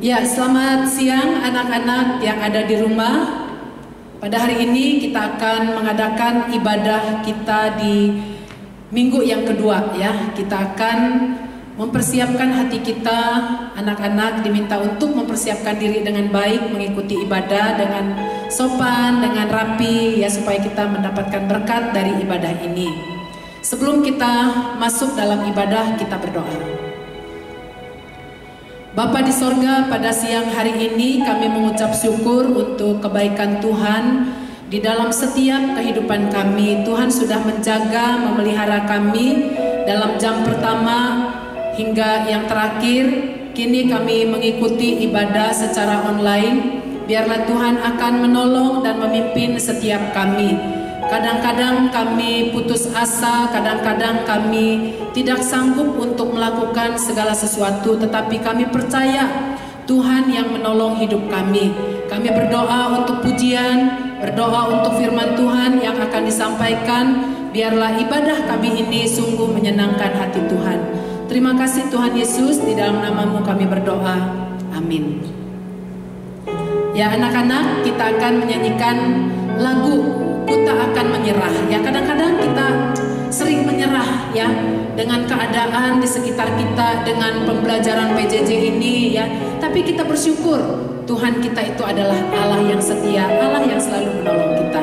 Ya, selamat siang anak-anak yang ada di rumah. Pada hari ini kita akan mengadakan ibadah kita di minggu yang kedua ya. Kita akan mempersiapkan hati kita, anak-anak diminta untuk mempersiapkan diri dengan baik, mengikuti ibadah dengan sopan, dengan rapi ya, supaya kita mendapatkan berkat dari ibadah ini. Sebelum kita masuk dalam ibadah, kita berdoa. Bapa di sorga, pada siang hari ini kami mengucap syukur untuk kebaikan Tuhan di dalam setiap kehidupan kami. Tuhan sudah menjaga, memelihara kami dalam jam pertama hingga yang terakhir. Kini kami mengikuti ibadah secara online. Biarlah Tuhan akan menolong dan memimpin setiap kami. Kadang-kadang kami putus asa, kadang-kadang kami tidak sanggup untuk melakukan segala sesuatu, tetapi kami percaya Tuhan yang menolong hidup kami. Kami berdoa untuk pujian, berdoa untuk firman Tuhan yang akan disampaikan. Biarlah ibadah kami ini sungguh menyenangkan hati Tuhan. Terima kasih Tuhan Yesus, di dalam nama-Mu kami berdoa. Amin. Ya anak-anak, kita akan menyanyikan lagu Ku Tak Akan Menyerah. Ya, kadang-kadang kita sering menyerah ya dengan keadaan di sekitar kita, dengan pembelajaran PJJ ini ya. Tapi kita bersyukur Tuhan kita itu adalah Allah yang setia, Allah yang selalu menolong kita.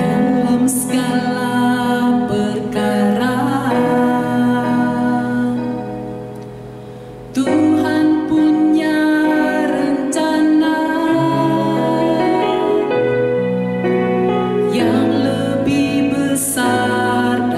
Dalam segala yang lebih besar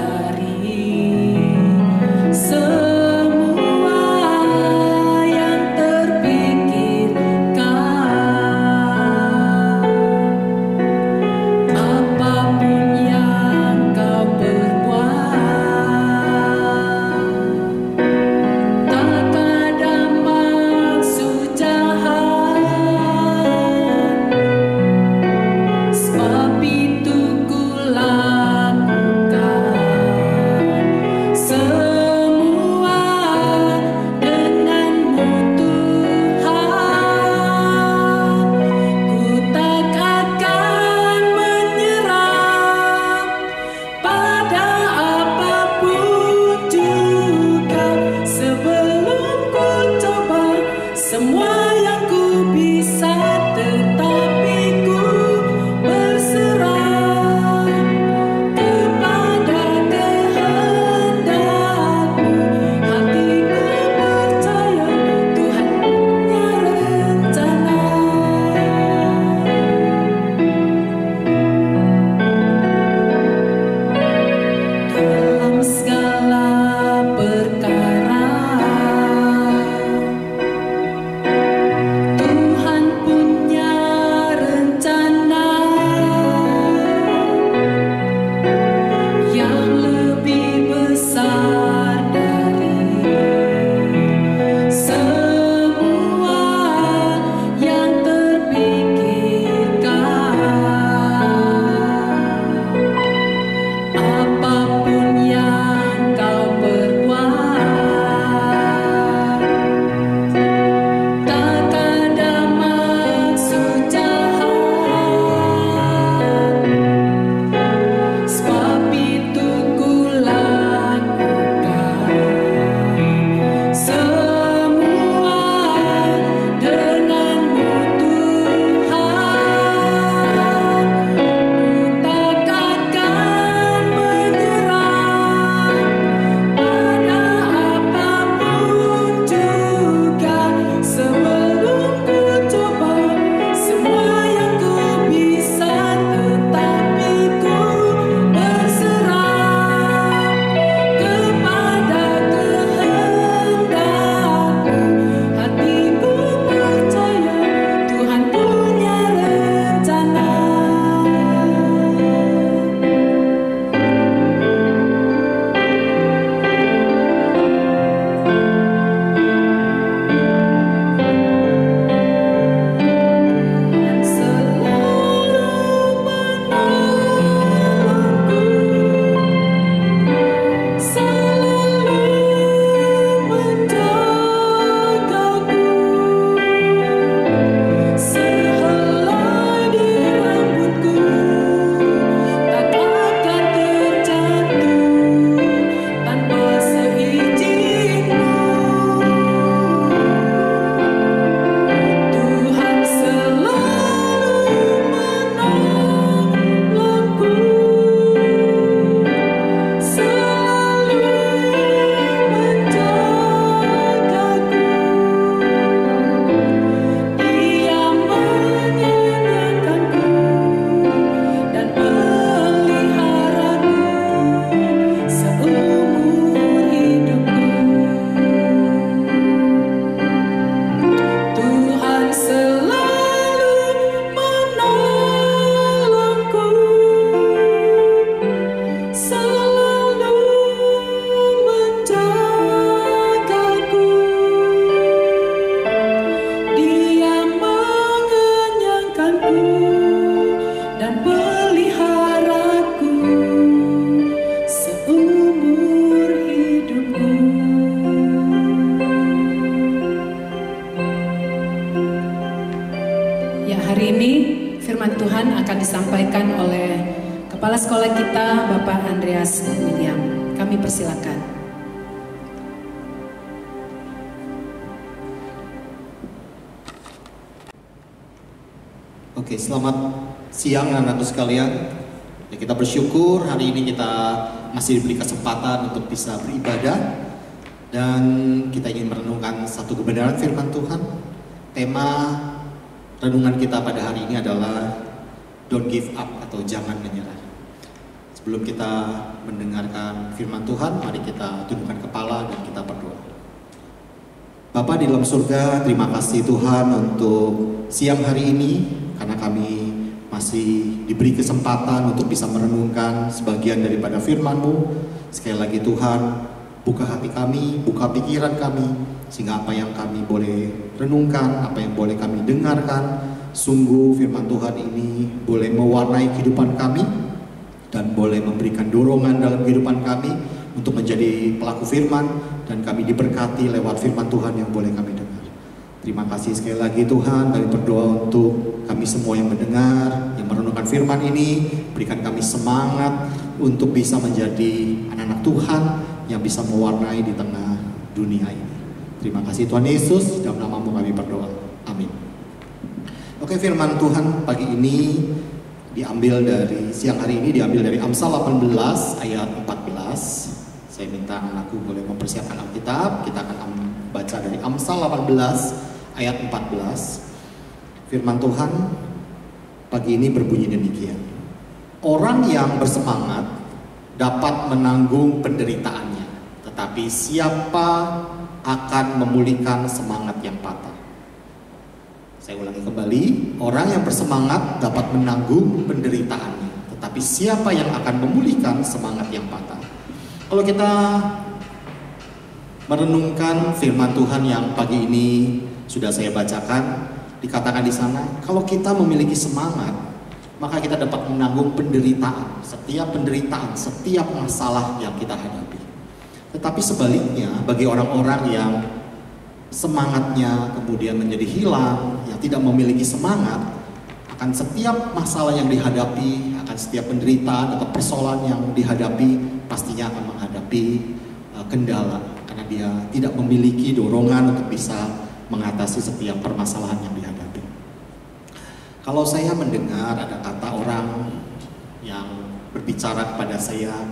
Ya, hari ini firman Tuhan akan disampaikan oleh Kepala Sekolah kita, Bapak Andreas William. Kami persilakan. Oke, selamat siang anak-anakku sekalian. Ya, kita bersyukur hari ini kita masih diberi kesempatan untuk bisa beribadah dan kita ingin merenungkan satu kebenaran firman Tuhan. Tema renungan kita pada hari ini adalah Don't Give Up atau Jangan Menyerah. Sebelum kita mendengarkan firman Tuhan, mari kita tundukkan kepala dan kita berdoa. Bapa di dalam surga, terima kasih Tuhan untuk siang hari ini, karena kami masih diberi kesempatan untuk bisa merenungkan sebagian daripada firman-Mu. Sekali lagi Tuhan, buka hati kami, buka pikiran kami, sehingga apa yang kami boleh renungkan, apa yang boleh kami dengarkan, sungguh firman Tuhan ini boleh mewarnai kehidupan kami dan boleh memberikan dorongan dalam kehidupan kami untuk menjadi pelaku firman, dan kami diberkati lewat firman Tuhan yang boleh kami dengar. Terima kasih sekali lagi Tuhan, kami berdoa untuk kami semua yang mendengar, yang merenungkan firman ini, berikan kami semangat untuk bisa menjadi anak-anak Tuhan yang bisa mewarnai di tengah dunia ini. Terima kasih Tuhan Yesus, dalam nama-Mu kami berdoa. Amin. Oke, firman Tuhan pagi ini diambil dari siang hari ini diambil dari Amsal 18 ayat 14. Saya minta anakku boleh mempersiapkan Alkitab. Kita akan baca dari Amsal 18 ayat 14. Firman Tuhan pagi ini berbunyi demikian. Orang yang bersemangat dapat menanggung penderitaannya, tetapi siapa akan memulihkan semangat yang patah? Saya ulangi kembali, orang yang bersemangat dapat menanggung penderitaannya, tetapi siapa yang akan memulihkan semangat yang patah? Kalau kita merenungkan firman Tuhan yang pagi ini sudah saya bacakan, dikatakan di sana, kalau kita memiliki semangat, maka kita dapat menanggung penderitaan, setiap masalah yang kita hadapi. Tetapi sebaliknya, bagi orang-orang yang semangatnya kemudian menjadi hilang, yang tidak memiliki semangat, akan setiap masalah yang dihadapi, akan setiap penderitaan atau persoalan yang dihadapi, pastinya akan menghadapi kendala, karena dia tidak memiliki dorongan untuk bisa mengatasi setiap permasalahan yang dihadapi. Kalau saya mendengar ada kata orang yang berbicara kepada saya,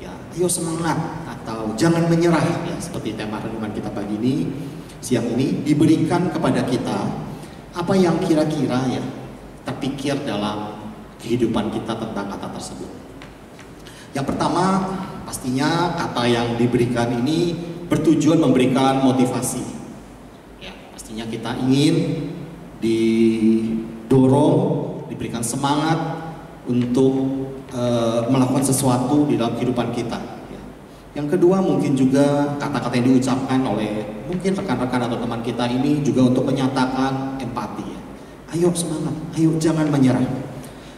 ya, ayo semangat atau jangan menyerah, ya, seperti tema renungan kita pagi ini, siang ini diberikan kepada kita apa yang kira-kira ya terpikir dalam kehidupan kita tentang kata tersebut. Yang pertama, pastinya kata yang diberikan ini bertujuan memberikan motivasi. Ya, pastinya kita ingin didorong, diberikan semangat untuk melakukan sesuatu di dalam kehidupan kita. Ya. Yang kedua, mungkin juga kata-kata yang diucapkan oleh mungkin rekan-rekan atau teman kita ini juga untuk menyatakan empati. Ya. Ayo semangat, ayo jangan menyerah.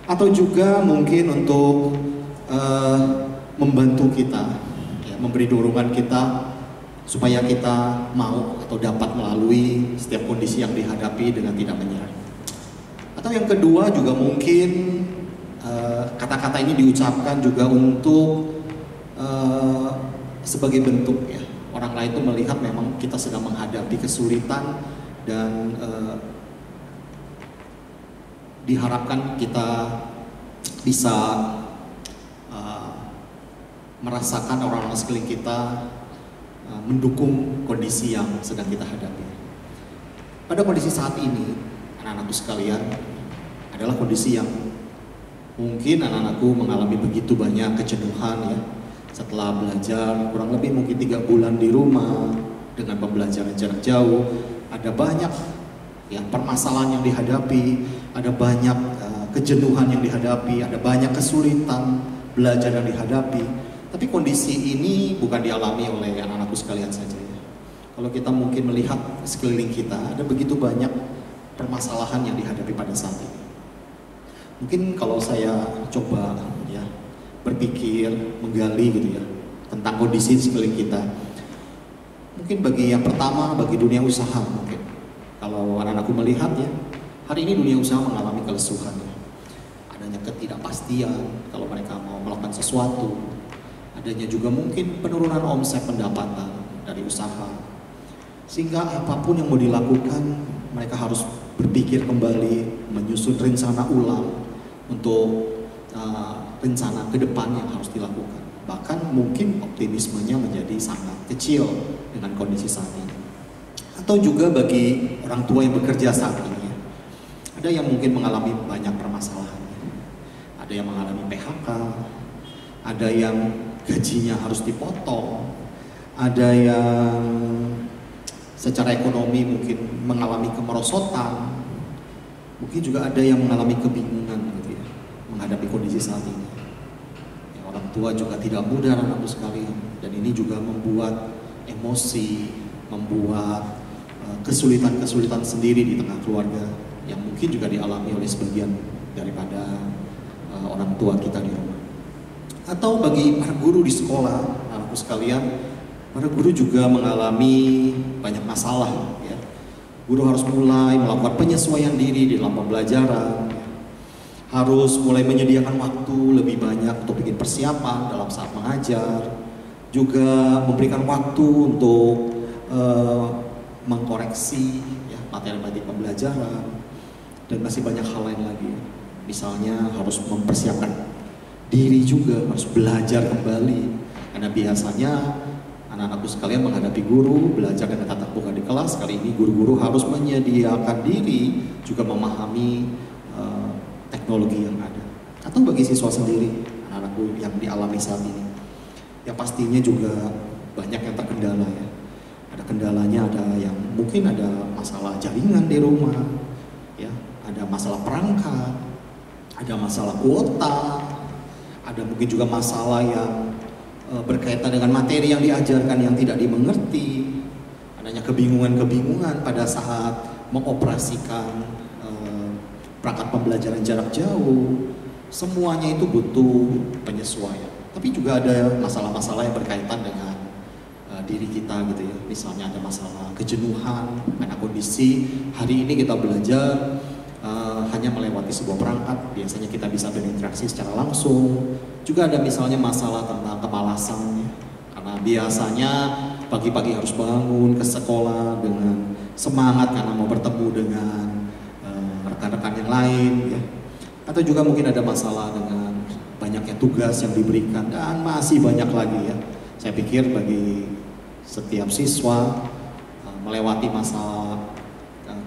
Atau juga mungkin untuk membantu kita, ya, memberi dorongan kita supaya kita mau atau dapat melalui setiap kondisi yang dihadapi dengan tidak menyerah. Atau yang kedua juga mungkin kata-kata ini diucapkan juga untuk sebagai bentuk, ya, orang lain itu melihat memang kita sedang menghadapi kesulitan dan diharapkan kita bisa merasakan orang-orang sekeliling kita mendukung kondisi yang sedang kita hadapi. Pada kondisi saat ini, anak-anakku sekalian, adalah kondisi yang mungkin anak-anakku mengalami begitu banyak kejenuhan, ya. Setelah belajar kurang lebih mungkin 3 bulan di rumah dengan pembelajaran jarak jauh, ada banyak, ya, permasalahan yang dihadapi, ada banyak kejenuhan yang dihadapi, ada banyak kesulitan belajar yang dihadapi. Tapi kondisi ini bukan dialami oleh anak-anakku sekalian saja, ya. Kalau kita mungkin melihat sekeliling kita, ada begitu banyak permasalahan yang dihadapi pada saat ini. Mungkin kalau saya coba, ya, berpikir, menggali gitu, ya, tentang kondisi sekeliling kita, mungkin bagi yang pertama, bagi dunia usaha mungkin. Kalau anak-anakku melihat, ya, Hari ini dunia usaha mengalami kelesuhan, ya. Adanya ketidakpastian kalau mereka mau melakukan sesuatu, adanya juga mungkin penurunan omset pendapatan dari usaha, sehingga apapun yang mau dilakukan mereka harus berpikir kembali, menyusun rencana ulang untuk rencana ke depan yang harus dilakukan. Bahkan mungkin optimismenya menjadi sangat kecil dengan kondisi saat ini. Atau juga bagi orang tua yang bekerja saat ini, ada yang mungkin mengalami banyak permasalahan. Ada yang mengalami PHK, ada yang gajinya harus dipotong, ada yang secara ekonomi mungkin mengalami kemerosotan, mungkin juga ada yang mengalami kebingungan gitu ya, menghadapi kondisi saat ini. Ya, orang tua juga tidak mudah anak-anakku sekalian, dan ini juga membuat emosi, membuat kesulitan-kesulitan sendiri di tengah keluarga yang mungkin juga dialami oleh sebagian daripada orang tua kita di rumah. Atau bagi para guru di sekolah, anakku sekalian, para guru juga mengalami banyak masalah, ya. Guru harus mulai melakukan penyesuaian diri di dalam pembelajaran, ya. Harus mulai menyediakan waktu lebih banyak untuk bikin persiapan dalam saat mengajar, juga memberikan waktu untuk mengkoreksi, ya, materi-materi pembelajaran, dan masih banyak hal lain lagi. Misalnya harus mempersiapkan diri juga, harus belajar kembali, karena biasanya anak-anakku sekalian menghadapi guru belajar dengan tatap muka di kelas. Kali ini guru-guru harus menyediakan diri juga memahami teknologi yang ada. Atau bagi siswa sendiri, anak-anakku yang dialami saat ini, yang pastinya juga banyak yang terkendala, ya. Ada kendalanya, ada yang mungkin ada masalah jaringan di rumah, ya, ada masalah perangkat, ada masalah kuota, ada mungkin juga masalah yang berkaitan dengan materi yang diajarkan yang tidak dimengerti, adanya kebingungan-kebingungan pada saat mengoperasikan perangkat pembelajaran jarak jauh. Semuanya itu butuh penyesuaian. Tapi juga ada masalah-masalah yang berkaitan dengan diri kita gitu ya. Misalnya ada masalah kejenuhan karena kondisi hari ini kita belajar hanya melewati sebuah perangkat, biasanya kita bisa berinteraksi secara langsung. Juga ada misalnya masalah tentang kemalasan, karena biasanya pagi-pagi harus bangun ke sekolah dengan semangat karena mau bertemu dengan rekan-rekan yang lain, ya. Atau juga mungkin ada masalah dengan banyaknya tugas yang diberikan, dan masih banyak lagi, ya. Saya pikir bagi setiap siswa melewati masa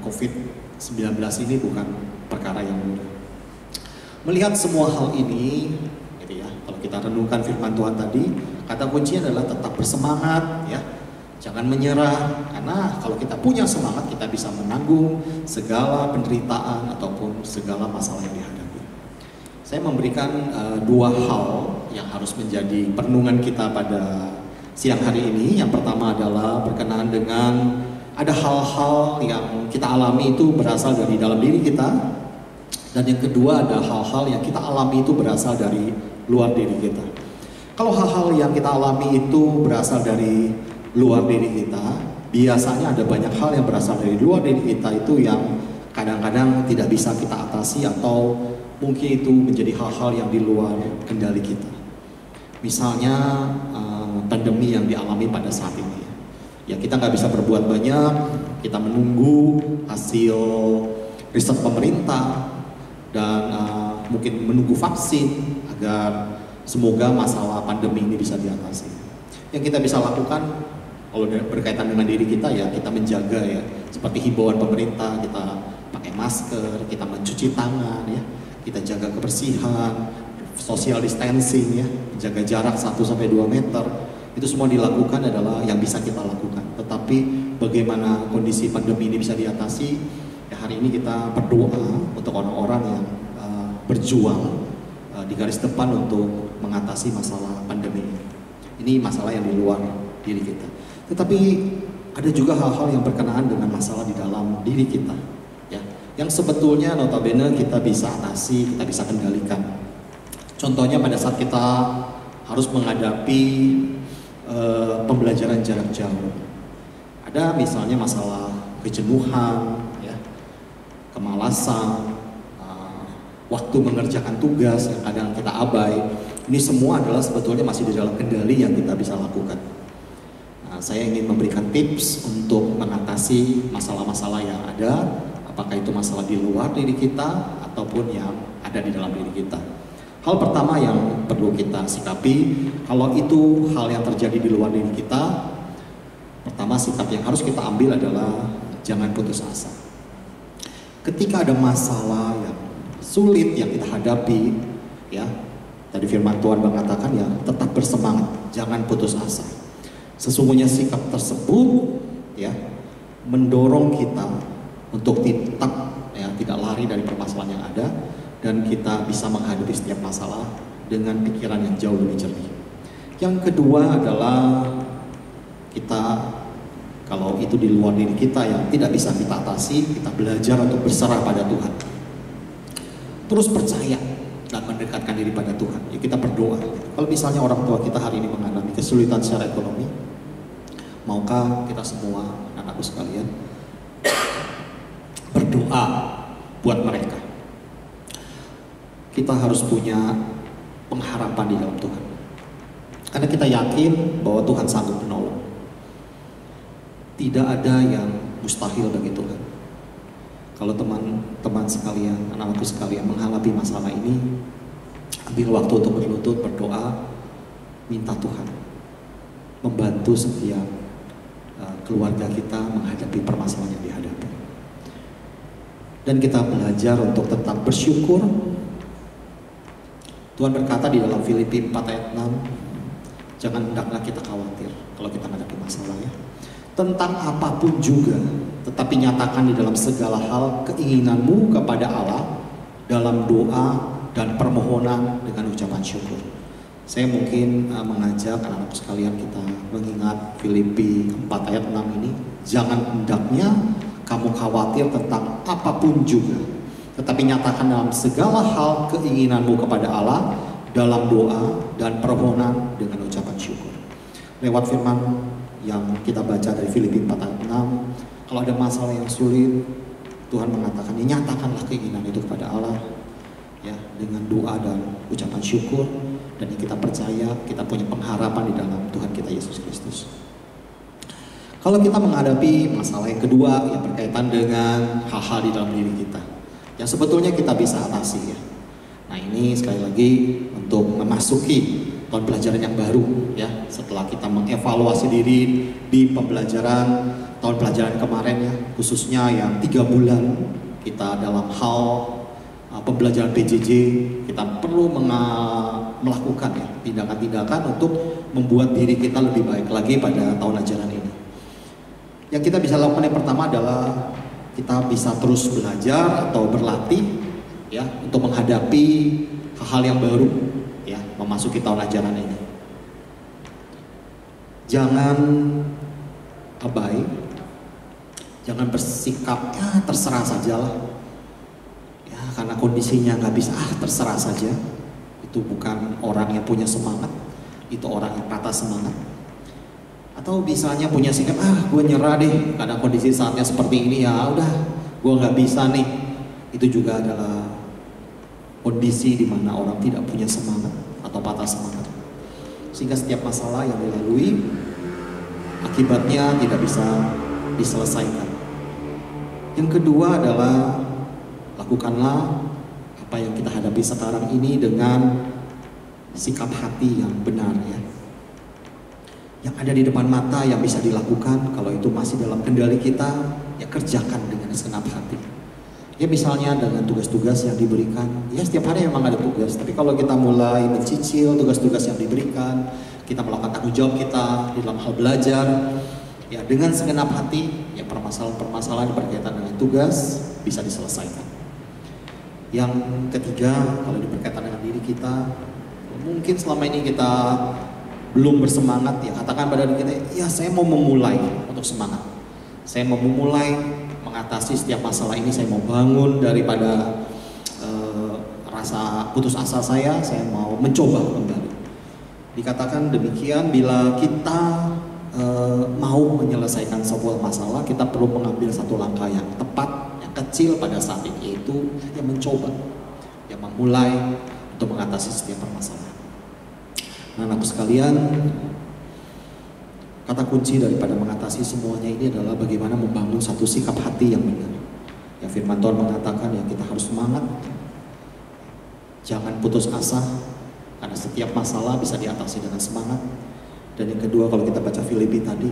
COVID-19 ini bukan perkara yang mudah. Melihat semua hal ini, gitu ya, kalau kita renungkan firman Tuhan tadi, kata kuncinya adalah tetap bersemangat, ya. Jangan menyerah, karena kalau kita punya semangat, kita bisa menanggung segala penderitaan ataupun segala masalah yang dihadapi. Saya memberikan dua hal yang harus menjadi perenungan kita pada siang hari ini. Yang pertama adalah berkenaan dengan ada hal-hal yang kita alami itu berasal dari dalam diri kita, dan yang kedua ada hal-hal yang kita alami itu berasal dari luar diri kita. Kalau hal-hal yang kita alami itu berasal dari luar diri kita, biasanya ada banyak hal yang berasal dari luar diri kita itu yang kadang-kadang tidak bisa kita atasi, atau mungkin itu menjadi hal-hal yang di luar kendali kita. Misalnya pandemi yang dialami pada saat ini, ya kita nggak bisa berbuat banyak, kita menunggu hasil riset pemerintah dan mungkin menunggu vaksin agar semoga masalah pandemi ini bisa diatasi. Yang kita bisa lakukan kalau berkaitan dengan diri kita, ya kita menjaga, ya, seperti himbauan pemerintah, kita pakai masker, kita mencuci tangan, ya, kita jaga kebersihan, social distancing, ya, jaga jarak 1-2 meter. Itu semua dilakukan adalah yang bisa kita lakukan. Tetapi bagaimana kondisi pandemi ini bisa diatasi, ya hari ini kita berdoa untuk orang-orang yang berjuang di garis depan untuk mengatasi masalah pandemi ini. Ini masalah yang di luar diri kita. Tetapi ada juga hal-hal yang berkenaan dengan masalah di dalam diri kita, ya, yang sebetulnya notabene kita bisa atasi, kita bisa kendalikan. Contohnya pada saat kita harus menghadapi pembelajaran jarak jauh. Ada misalnya masalah kejenuhan, ya, kemalasan, puasa, waktu mengerjakan tugas yang kadang kita abai, ini semua adalah sebetulnya masih di dalam kendali yang kita bisa lakukan. Saya ingin memberikan tips untuk mengatasi masalah-masalah yang ada, apakah itu masalah di luar diri kita ataupun yang ada di dalam diri kita. Hal pertama yang perlu kita sikapi, kalau itu hal yang terjadi di luar diri kita, pertama sikap yang harus kita ambil adalah jangan putus asa. Ketika ada masalah yang sulit yang kita hadapi, ya, tadi firman Tuhan mengatakan ya tetap bersemangat, jangan putus asa. Sesungguhnya sikap tersebut ya mendorong kita untuk tetap ya tidak lari dari permasalahan yang ada, dan kita bisa menghadapi setiap masalah dengan pikiran yang jauh lebih jernih. Yang kedua adalah kita, kalau itu di luar diri kita yang tidak bisa kita atasi, kita belajar untuk berserah pada Tuhan. Terus percaya dan mendekatkan diri pada Tuhan. Ya, kita berdoa. Kalau misalnya orang tua kita hari ini mengalami kesulitan secara ekonomi, maukah kita semua, anakku sekalian, berdoa buat mereka. Kita harus punya pengharapan di dalam Tuhan. Karena kita yakin bahwa Tuhan sanggup menolong. Tidak ada yang mustahil bagi Tuhan. Kalau teman-teman sekalian, anak-anakku sekalian menghadapi masalah ini, ambil waktu untuk berlutut, berdoa, minta Tuhan membantu setiap keluarga kita menghadapi permasalahan yang dihadapi. Dan kita belajar untuk tetap bersyukur. Tuhan berkata di dalam Filipi 4 ayat 6, jangan hendaklah kita khawatir kalau kita menghadapi masalah ya. Tentang apapun juga, tetapi nyatakan di dalam segala hal keinginanmu kepada Allah dalam doa dan permohonan dengan ucapan syukur. Saya mungkin mengajak anak-anak sekalian kita mengingat Filipi 4 ayat 6 ini, jangan hendaknya kamu khawatir tentang apapun juga, tetapi nyatakan dalam segala hal keinginanmu kepada Allah dalam doa dan permohonan dengan ucapan syukur. Lewat firman yang kita baca dari Filipi 4 ayat 6, kalau ada masalah yang sulit, Tuhan mengatakan, ya, nyatakanlah keinginan itu kepada Allah ya dengan doa dan ucapan syukur, dan kita percaya kita punya pengharapan di dalam Tuhan kita Yesus Kristus. Kalau kita menghadapi masalah yang kedua yang berkaitan dengan hal-hal di dalam diri kita yang sebetulnya kita bisa atasi ya. Nah, ini sekali lagi untuk memasuki tahun pelajaran yang baru ya, setelah kita mengevaluasi diri di pembelajaran tahun pelajaran kemarin ya, khususnya yang 3 bulan kita dalam hal pembelajaran PJJ, kita perlu melakukan ya tindakan-tindakan untuk membuat diri kita lebih baik lagi pada tahun ajaran ini. Yang kita bisa lakukan yang pertama adalah kita bisa terus belajar atau berlatih ya untuk menghadapi hal-hal yang baru ya memasuki tahun ajaran ini. Jangan abai, jangan bersikap ya terserah sajalah ya, karena kondisinya nggak bisa terserah saja. Itu bukan orang yang punya semangat, itu orang yang patah semangat. Atau misalnya punya sikap gue nyerah deh karena kondisi saatnya seperti ini, ya udah gue nggak bisa nih. Itu juga adalah kondisi di mana orang tidak punya semangat atau patah semangat, sehingga setiap masalah yang dilalui akibatnya tidak bisa diselesaikan. Yang kedua adalah lakukanlah apa yang kita hadapi sekarang ini dengan sikap hati yang benar ya. Yang ada di depan mata yang bisa dilakukan, kalau itu masih dalam kendali kita, ya kerjakan dengan segenap hati. Ya misalnya dengan tugas-tugas yang diberikan, ya setiap hari memang ada tugas, tapi kalau kita mulai mencicil tugas-tugas yang diberikan, kita melakukan tanggung jawab kita di dalam hal belajar, ya dengan segenap hati, ya permasalahan-permasalahan berkaitan dengan tugas bisa diselesaikan. Yang ketiga, kalau berkaitan dengan diri kita, mungkin selama ini kita belum bersemangat, ya katakan pada diri kita, ya saya mau memulai untuk semangat. Saya mau memulai mengatasi setiap masalah ini, saya mau bangun daripada rasa putus asa saya mau mencoba kembali. Dikatakan demikian, bila kita mau menyelesaikan sebuah masalah, kita perlu mengambil satu langkah yang tepat, yang kecil pada saat ini, yaitu yang mencoba, yang memulai untuk mengatasi setiap permasalahan. Nah, anakku sekalian, kata kunci daripada mengatasi semuanya ini adalah bagaimana membangun satu sikap hati yang benar. Ya, firman Tuhan mengatakan ya kita harus semangat, jangan putus asa, karena setiap masalah bisa diatasi dengan semangat. Dan yang kedua, kalau kita baca Filipi tadi,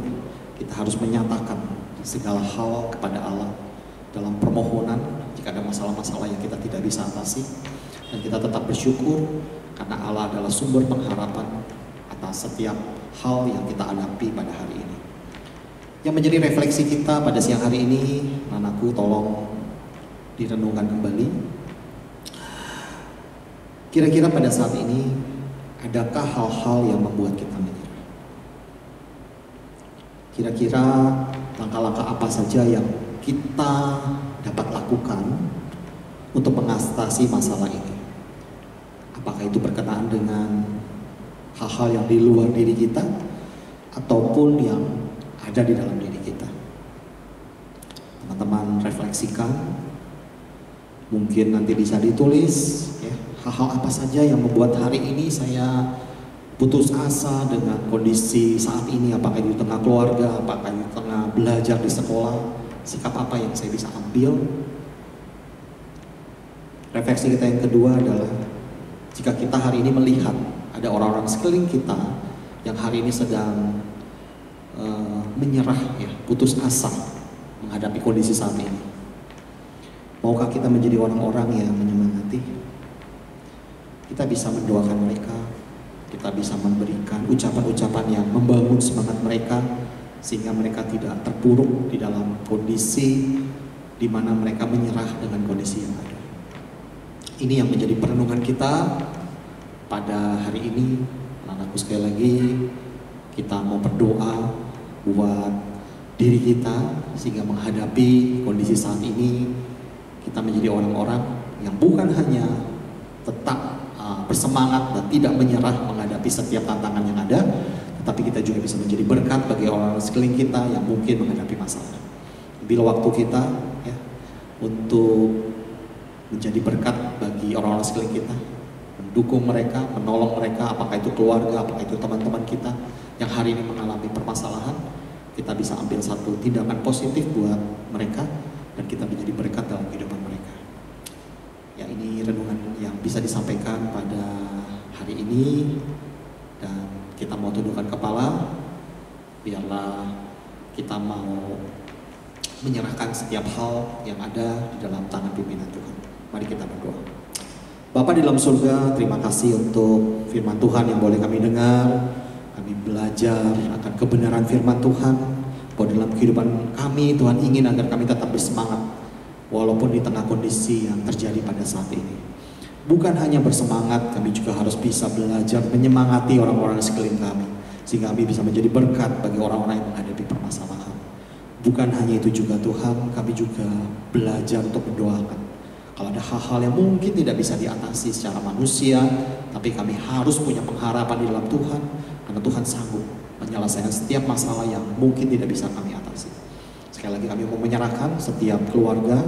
kita harus menyatakan segala hal kepada Allah dalam permohonan jika ada masalah-masalah yang kita tidak bisa atasi, dan kita tetap bersyukur karena Allah adalah sumber pengharapan atas setiap hal yang kita hadapi pada hari ini. Yang menjadi refleksi kita pada siang hari ini, anakku, tolong direnungkan kembali. Kira-kira pada saat ini, adakah hal-hal yang membuat kita menyerah? Kira-kira langkah-langkah apa saja yang kita dapat lakukan untuk mengatasi masalah ini? Apakah itu berkenaan dengan hal-hal yang di luar diri kita ataupun yang ada di dalam diri kita? Teman-teman refleksikan, mungkin nanti bisa ditulis ya, hal-hal apa saja yang membuat hari ini saya putus asa dengan kondisi saat ini, apakah di tengah keluarga, apakah di tengah belajar di sekolah, sikap apa yang saya bisa ambil. Refleksi kita yang kedua adalah jika kita hari ini melihat ada orang-orang sekeliling kita yang hari ini sedang menyerah ya, putus asa menghadapi kondisi saat ini, maukah kita menjadi orang-orang yang menyemangati? Kita bisa mendoakan mereka, kita bisa memberikan ucapan-ucapan yang membangun semangat mereka sehingga mereka tidak terpuruk di dalam kondisi di mana mereka menyerah dengan kondisi yang ada. Ini yang menjadi perenungan kita pada hari ini. Anakku, sekali lagi kita mau berdoa buat diri kita sehingga menghadapi kondisi saat ini kita menjadi orang-orang yang bukan hanya tetap bersemangat dan tidak menyerah menghadapi setiap tantangan yang ada, tetapi kita juga bisa menjadi berkat bagi orang-orang sekeliling kita yang mungkin menghadapi masalah. Bila waktu kita ya, untuk menjadi berkat bagi orang-orang sekeliling kita, mendukung mereka, menolong mereka, apakah itu keluarga, apakah itu teman-teman kita yang hari ini mengalami permasalahan, kita bisa ambil satu tindakan positif buat mereka dan kita menjadi berkat dalam kehidupan mereka. Ya, ini renungan yang bisa disampaikan pada hari ini, dan kita mau tundukkan kepala, biarlah kita mau menyerahkan setiap hal yang ada di dalam tangan pimpinan Tuhan. Mari kita berdoa. Bapa di dalam surga, terima kasih untuk firman Tuhan yang boleh kami dengar. Kami belajar akan kebenaran firman Tuhan, bahwa dalam kehidupan kami Tuhan ingin agar kami tetap bersemangat walaupun di tengah kondisi yang terjadi pada saat ini. Bukan hanya bersemangat, kami juga harus bisa belajar menyemangati orang-orang di sekeliling kami sehingga kami bisa menjadi berkat bagi orang-orang yang menghadapi permasalahan. Bukan hanya itu juga Tuhan, kami juga belajar untuk mendoakan kalau ada hal-hal yang mungkin tidak bisa diatasi secara manusia, tapi kami harus punya pengharapan di dalam Tuhan, karena Tuhan sanggup menyelesaikan setiap masalah yang mungkin tidak bisa kami atasi. Sekali lagi kami mau menyerahkan setiap keluarga,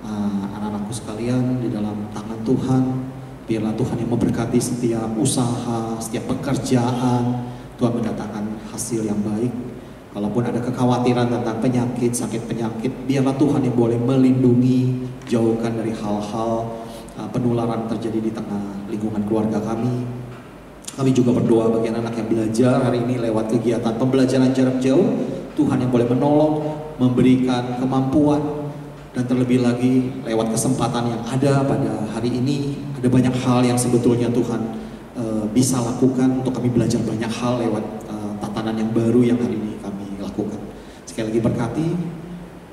anak-anakku sekalian di dalam tangan Tuhan. Biarlah Tuhan yang memberkati setiap usaha, setiap pekerjaan, Tuhan mendatangkan hasil yang baik. Kalaupun ada kekhawatiran tentang penyakit, sakit penyakit, biarlah Tuhan yang boleh melindungi, jauhkan dari hal-hal penularan terjadi di tengah lingkungan keluarga kami. Kami juga berdoa bagi anak-anak yang belajar hari ini lewat kegiatan pembelajaran jarak jauh. Tuhan yang boleh menolong, memberikan kemampuan, dan terlebih lagi lewat kesempatan yang ada pada hari ini, ada banyak hal yang sebetulnya Tuhan bisa lakukan untuk kami belajar banyak hal lewat tatanan yang baru yang hari ini kami lakukan. Sekali lagi berkati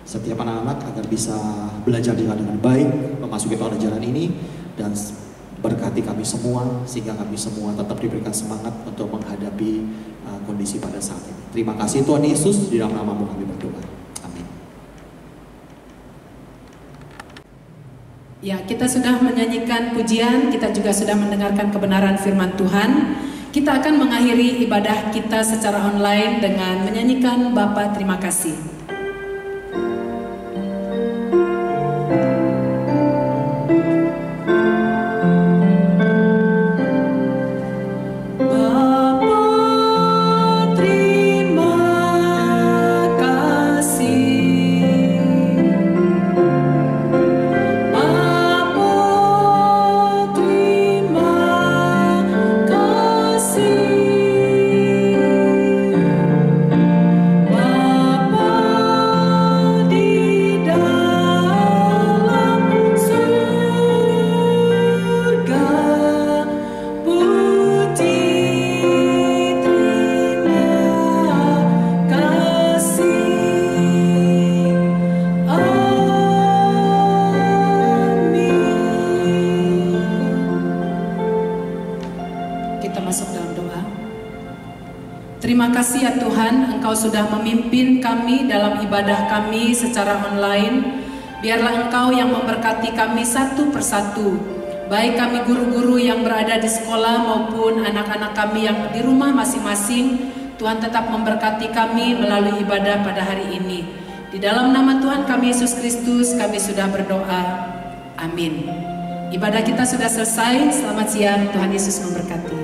setiap anak-anak agar bisa belajar dengan baik, memasuki tahun ajaran ini, dan berkati kami semua sehingga kami semua tetap diberikan semangat untuk menghadapi kondisi pada saat ini. Terima kasih Tuhan Yesus, di dalam nama-Mu kami berdoa. Amin. Ya, kita sudah menyanyikan pujian, kita juga sudah mendengarkan kebenaran firman Tuhan. Kita akan mengakhiri ibadah kita secara online dengan menyanyikan Bapa Terima Kasih. kasih ya Tuhan, Engkau sudah memimpin kami dalam ibadah kami secara online. Biarlah Engkau yang memberkati kami satu persatu, baik kami guru-guru yang berada di sekolah maupun anak-anak kami yang di rumah masing-masing. Tuhan tetap memberkati kami melalui ibadah pada hari ini. Di dalam nama Tuhan kami Yesus Kristus kami sudah berdoa. Amin. Ibadah kita sudah selesai. Selamat siang, Tuhan Yesus memberkati.